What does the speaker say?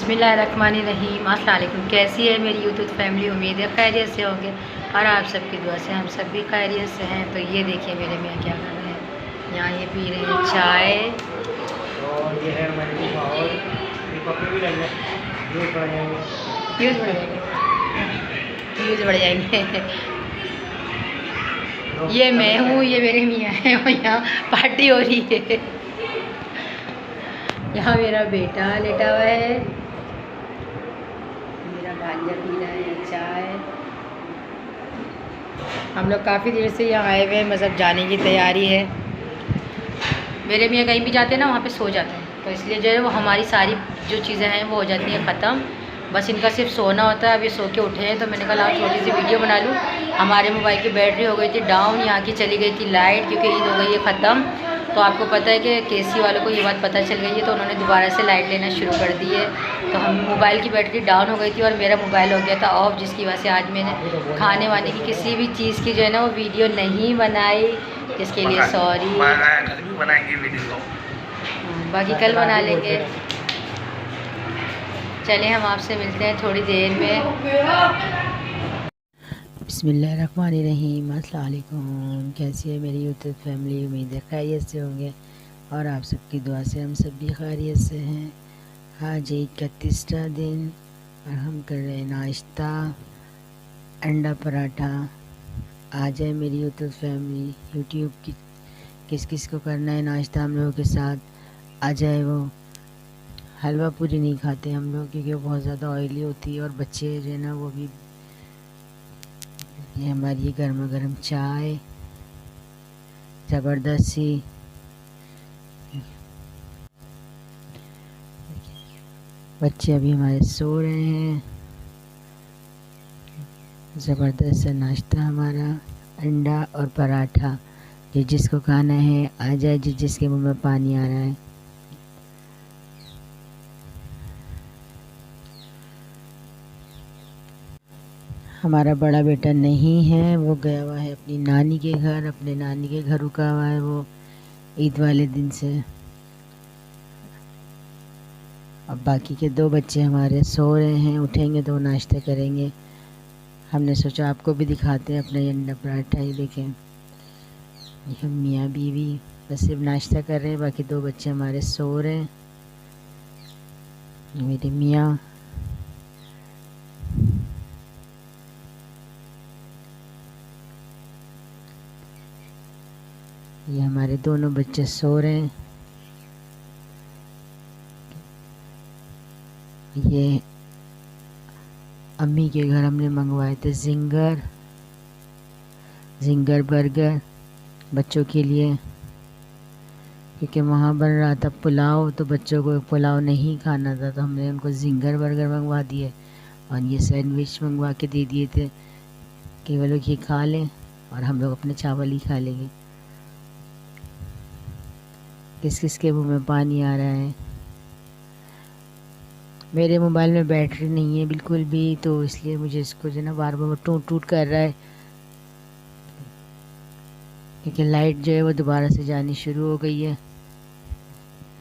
बिस्मिल्लाहिर्रहमानिर्रहीम। अस्सलाम वालेकुम। कैसी है मेरी यूट्यूब फैमिली? उम्मीद है खैरियत से होंगे और आप सबकी दुआ से हम सब भी खैरियत से हैं। तो ये देखिए मेरे मियाँ क्या कर रहे हैं। यहाँ ये पी रहे हैं चाय और ये है हमारे और ये कपड़े भी लग जाए व्यूज़ बढ़ जाएंगे। व्यूज़ बढ़ जाएंगे, व्यूज़ बढ़ जाएंगे। ये मैं हूँ, ये मेरे मियाँ हैं और यहाँ पार्टी हो रही है। यहाँ मेरा बेटा लेटा हुआ है, मेरा भांजा पी रहा है चाय। हम लोग काफ़ी देर से यहाँ आए हुए हैं, मतलब जाने की तैयारी है। मेरे मियाँ कहीं भी जाते हैं ना, वहाँ पे सो जाते हैं, तो इसलिए जो है वो हमारी सारी जो चीज़ें हैं वो हो जाती हैं ख़त्म। बस इनका सिर्फ सोना होता है। अभी सो के उठे हैं तो मैंने कहा छोटी सी वीडियो बना लूँ। हमारे मोबाइल की बैटरी हो गई थी डाउन, यहाँ की चली गई थी लाइट, क्योंकि ईद हो गई है ख़त्म। तो आपको पता है कि केसी वालों को ये बात पता चल गई है, तो उन्होंने दोबारा से लाइट लेना शुरू कर दी है। तो हम मोबाइल की बैटरी डाउन हो गई थी और मेरा मोबाइल हो गया था ऑफ, जिसकी वजह से आज मैंने खाने वाने की किसी भी चीज़ की जो है ना वो वीडियो नहीं बनाई, जिसके लिए सॉरी। बनाएंगे वीडियो, बाकी कल बना लेंगे। चलिए हम आपसे मिलते हैं थोड़ी देर में। बिस्मिल्लाहिर्रहमानिर्रहीम। अस्सलाम वालेकुम। कैसी है मेरी यूट्यूब फैमिली? उम्मीद है खैरियत से होंगे और आप सबकी दुआ से हम सब भी खैरियत से हैं। आज ईद का तीसरा दिन और हम कर रहे हैं नाश्ता अंडा पराठा। आ जाए मेरी यूट्यूब फैमिली, यूट्यूब की किस किस को करना है नाश्ता हम लोगों के साथ, आ जाए। वो हलवा पूरी नहीं खाते हम लोग, क्योंकि वो बहुत ज़्यादा ऑयली होती है और बच्चे जो है ना वो भी। ये हमारी गर्मा गर्म चाय ज़बरदस्त सी। बच्चे अभी हमारे सो रहे हैं। ज़बरदस्त सा नाश्ता हमारा अंडा और पराठा। जिस जिसको खाना है आ जाए, जिस जिसके मुंह में पानी आ रहा है। हमारा बड़ा बेटा नहीं है, वो गया हुआ है अपनी नानी के घर, अपने नानी के घर रुका हुआ है वो ईद वाले दिन से। अब बाकी के दो बच्चे हमारे सो रहे हैं, उठेंगे तो वो नाश्ता करेंगे। हमने सोचा आपको भी दिखाते हैं अपना ये अंडा पराठा। ही देखें, ये मियाँ बीवी बस सिर्फ नाश्ता कर रहे हैं, बाकी दो बच्चे हमारे सो रहे हैं। मेरे मियाँ ये हमारे दोनों बच्चे सो रहे हैं। ये अम्मी के घर हमने मंगवाए थे जिंगर बर्गर बच्चों के लिए, क्योंकि वहाँ बन रहा था पुलाव, तो बच्चों को पुलाव नहीं खाना था, तो हमने उनको जिंगर बर्गर मंगवा दिए और ये सैंडविच मंगवा के दे दिए थे कि वो लोग ये खा लें और हम लोग अपने चावल ही खा लेंगे। किस किस के मुंह में पानी आ रहा है। मेरे मोबाइल में बैटरी नहीं है बिल्कुल भी, तो इसलिए मुझे इसको जो ना बार बार टूट टूट कर रहा है, क्योंकि लाइट जो है वो दोबारा से जानी शुरू हो गई है।